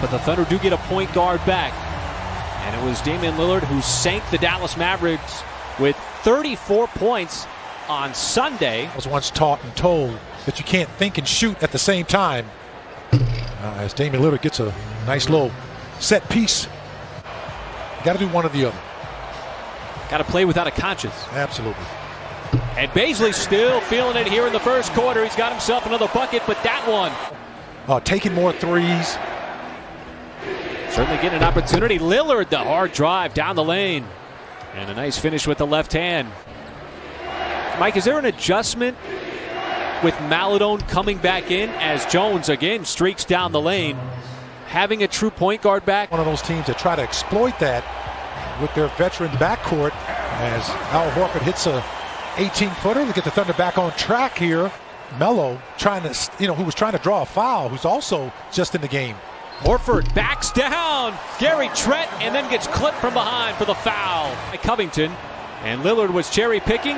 but the Thunder do get a point guard back. And it was Damian Lillard who sank the Dallas Mavericks with 34 points on Sunday. I was once taught and told that you can't think and shoot at the same time. As Damian Lillard gets a nice little set piece, you got to do one or the other. Got to play without a conscience. Absolutely. And Bazley still feeling it here in the first quarter. He's got himself another bucket, but that one. Taking more threes. Certainly getting an opportunity. Lillard, the hard drive down the lane. And a nice finish with the left hand. Mike, is there an adjustment with Maledon coming back in as Jones again streaks down the lane? Having a true point guard back? One of those teams that try to exploit that with their veteran backcourt as Al Horford hits a 18-footer to get the Thunder back on track here. Melo trying to, who was trying to draw a foul, who's also just in the game. Horford backs down. Gary Trent and then gets clipped from behind for the foul by Covington. And Lillard was cherry picking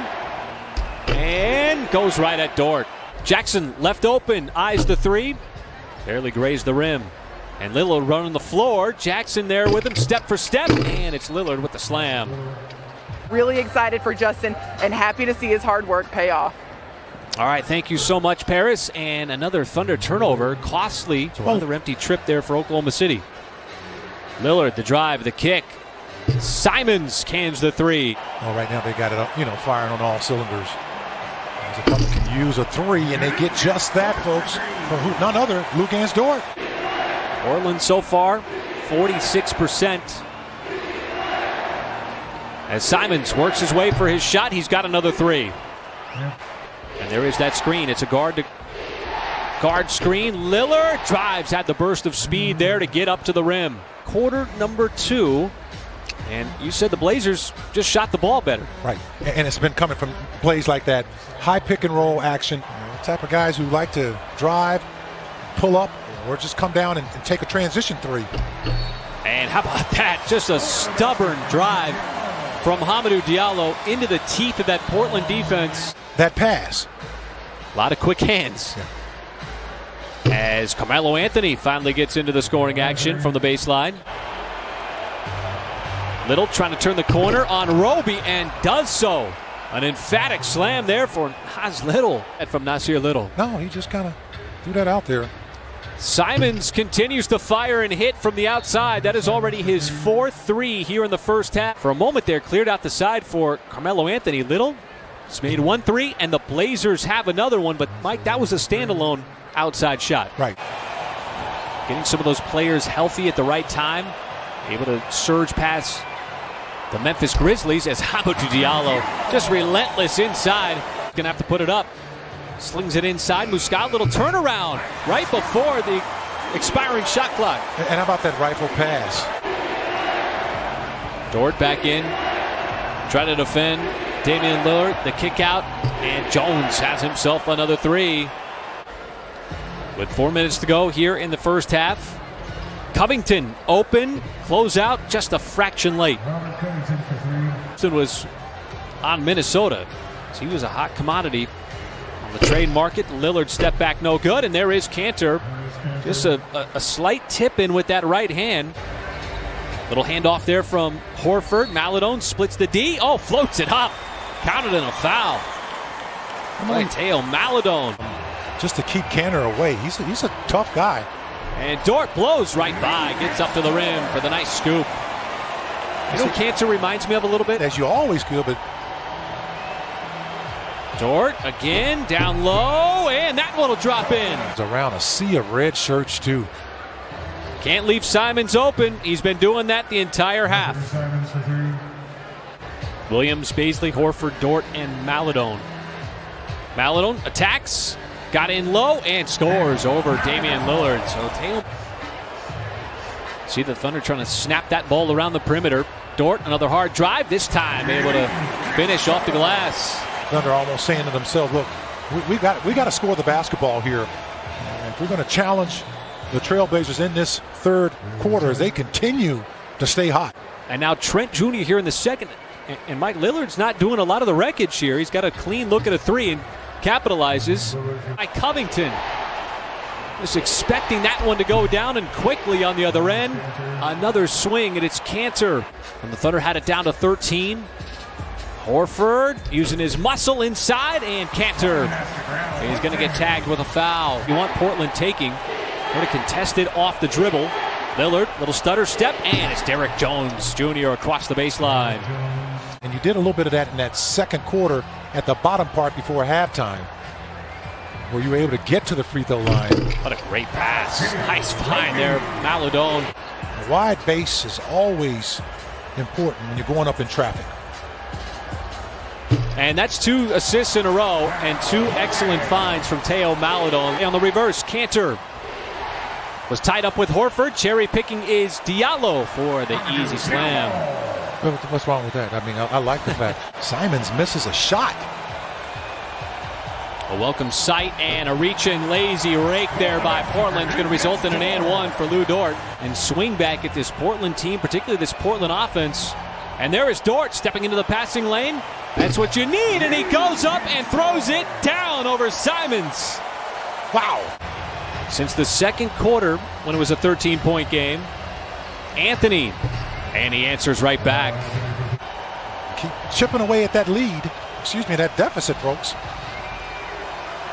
and goes right at Dort. Jackson left open, eyes the three. Barely grazed the rim. And Lillard running the floor. Jackson there with him, step for step. And it's Lillard with the slam. Really excited for Justin and happy to see his hard work pay off. All right, thank you so much, Paris. And another Thunder turnover, costly. Another empty trip there for Oklahoma City. Lillard, the drive, the kick. Simons cans the three. Well, right now they got it, firing on all cylinders. As the Thunder can use a three, and they get just that, folks, from none other, Luguentz Dort. Portland so far, 46%. As Simons works his way for his shot, he's got another three. Yeah. And there is that screen. It's a guard screen. Lillard drives, had the burst of speed there to get up to the rim. Quarter number 2. And you said the Blazers just shot the ball better. Right. And it's been coming from plays like that. High pick and roll action. The type of guys who like to drive, pull up, or just come down and take a transition three. And how about that? Just a stubborn drive from Hamidou Diallo into the teeth of that Portland defense. That pass. A lot of quick hands. Yeah. As Carmelo Anthony finally gets into the scoring action from the baseline. Little trying to turn the corner on Roby and does so. An emphatic slam there for Nas Little. From Nasir Little. No, he just kind of threw that out there. Simons continues to fire and hit from the outside. That is already his 4th three here in the first half. For a moment there, cleared out the side for Carmelo Anthony. Little just made 1 3, and the Blazers have another one. But, Mike, that was a standalone outside shot. Right. Getting some of those players healthy at the right time. Able to surge past the Memphis Grizzlies as Hamidou Diallo just relentless inside. Gonna have to put it up. Slings it inside. Muscat, little turnaround right before the expiring shot clock. And how about that rifle pass? Dort back in. Trying to defend Damian Lillard. The kick out. And Jones has himself another three. With 4 minutes to go here in the first half. Covington open. Close out just a fraction late. Was on Minnesota. So he was a hot commodity on the trade market. Lillard step back no good. And there is Cantor. Just a slight tip in with that right hand. Little handoff there from Horford. Maledon splits the D. Oh, floats it up. Counted in a foul. Mateo Maledon. Just to keep Cantor away. He's a tough guy. And Dort blows right by. Gets up to the rim for the nice scoop. You know what Cantor reminds me of a little bit? As you always could, but Dort again down low, and that one will drop in. It's around a sea of red shirts too. Can't leave Simons open. He's been doing that the entire half. Williams, Bazley, Horford, Dort, and Maledon. Maledon attacks, got in low, and scores over Damian Lillard. So Taylor. See the Thunder trying to snap that ball around the perimeter. Dort, another hard drive, this time able to finish off the glass. Thunder almost saying to themselves, look, we got to score the basketball here. And if we're going to challenge the Trailblazers in this third quarter as they continue to stay hot. And now Trent Jr. here in the second. And Mike Lillard's not doing a lot of the wreckage here. He's got a clean look at a three and capitalizes by Covington. Just expecting that one to go down, and quickly on the other end. Another swing, and it's Kanter. And the Thunder had it down to 13. Horford using his muscle inside, and Kanter. He's going to get tagged with a foul. You want Portland taking. Going to contest it off the dribble. Lillard, little stutter step, and it's Derek Jones Jr. across the baseline. And you did a little bit of that in that second quarter at the bottom part before halftime, where you were able to get to the free throw line. What a great pass. Nice find there, Maledon. A wide base is always important when you're going up in traffic. And that's 2 assists in a row and 2 excellent finds from Theo Maledon. On the reverse, Kanter was tied up with Horford. Cherry picking is Diallo for the easy slam. What's wrong with that? I mean, I like the fact Simons misses a shot. A welcome sight and a reaching lazy rake there by Portland is going to result in an and one for Lou Dort. And swing back at this Portland team, particularly this Portland offense. And there is Dort stepping into the passing lane. That's what you need, and he goes up and throws it down over Simons. Wow. Since the second quarter, when it was a 13-point game, Anthony, and he answers right back. Keep chipping away at that lead. Excuse me, that deficit, folks.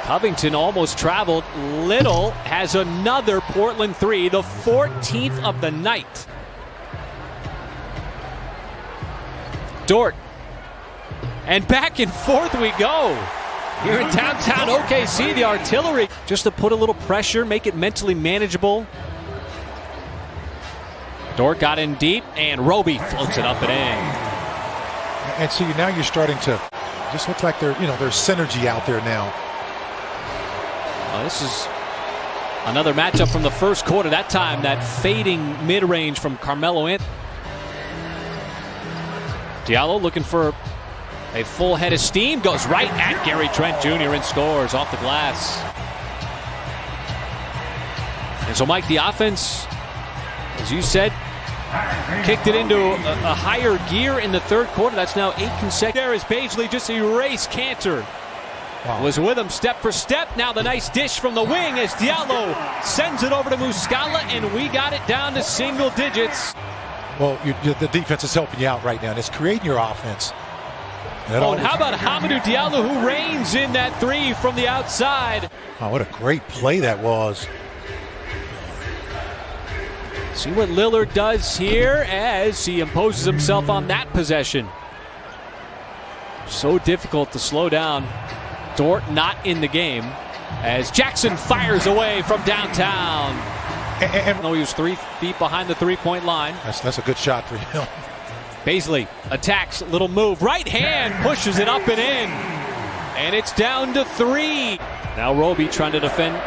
Covington almost traveled. Little has another Portland three, the 14th of the night. Dort. And back and forth we go. Here in downtown OKC, the artillery. Just to put a little pressure, make it mentally manageable. Dort got in deep, and Roby floats it up and in. And see, now you're starting to just look like there's synergy out there now. This is another matchup from the first quarter. That time, that fading mid-range from Carmelo Anthony. Diallo looking for a full head of steam. Goes right at Gary Trent Jr. and scores off the glass. And so, Mike, the offense, as you said, kicked it into a higher gear in the third quarter. That's now 8 consecutive. There is Paisley just erased Kanter. Wow. Was with him step for step. Now the nice dish from the wing as Diallo sends it over to Muscala, and we got it down to single digits. Well, the defense is helping you out right now. It's creating your offense. And how about Hamidou Diallo, who reigns in that three from the outside? Oh, what a great play that was. See what Lillard does here as he imposes himself on that possession. So difficult to slow down. Dort not in the game as Jackson fires away from downtown. And he was 3 feet behind the three-point line. That's a good shot for him. Paisley attacks, little move. Right hand pushes it up and in. And it's down to 3. Now Roby trying to defend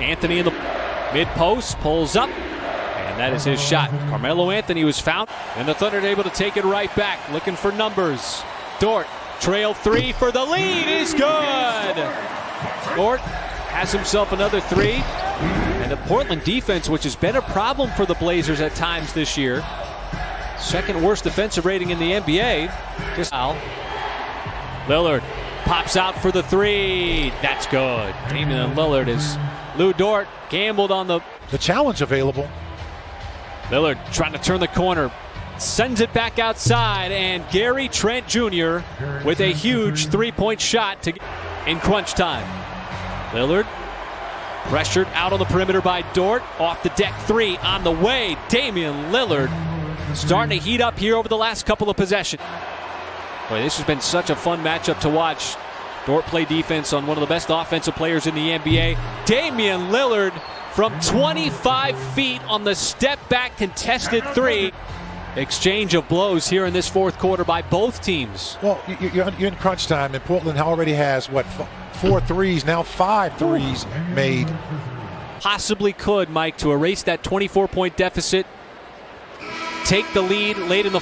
Anthony in the mid-post. Pulls up. And that is his shot. Carmelo Anthony was found. And the Thunder are able to take it right back. Looking for numbers. Dort, trail 3 for the lead is good. Dort has himself another 3. And the Portland defense, which has been a problem for the Blazers at times this year. Second worst defensive rating in the NBA. Just now. Lillard pops out for the 3. That's good. Damian Lillard is Lou Dort gambled on the challenge available. Lillard trying to turn the corner. Sends it back outside, and Gary Trent Jr. with a huge three-point shot in crunch time. Lillard pressured out on the perimeter by Dort. Off the deck 3 on the way. Damian Lillard starting to heat up here over the last couple of possessions. Boy, this has been such a fun matchup to watch. Dort play defense on one of the best offensive players in the NBA. Damian Lillard from 25 feet on the step-back contested 3. Exchange of blows here in this fourth quarter by both teams. Well, you're in crunch time, and Portland already has, 4 threes, now 5 threes made. Possibly could, Mike, to erase that 24-point deficit. Take the lead late in the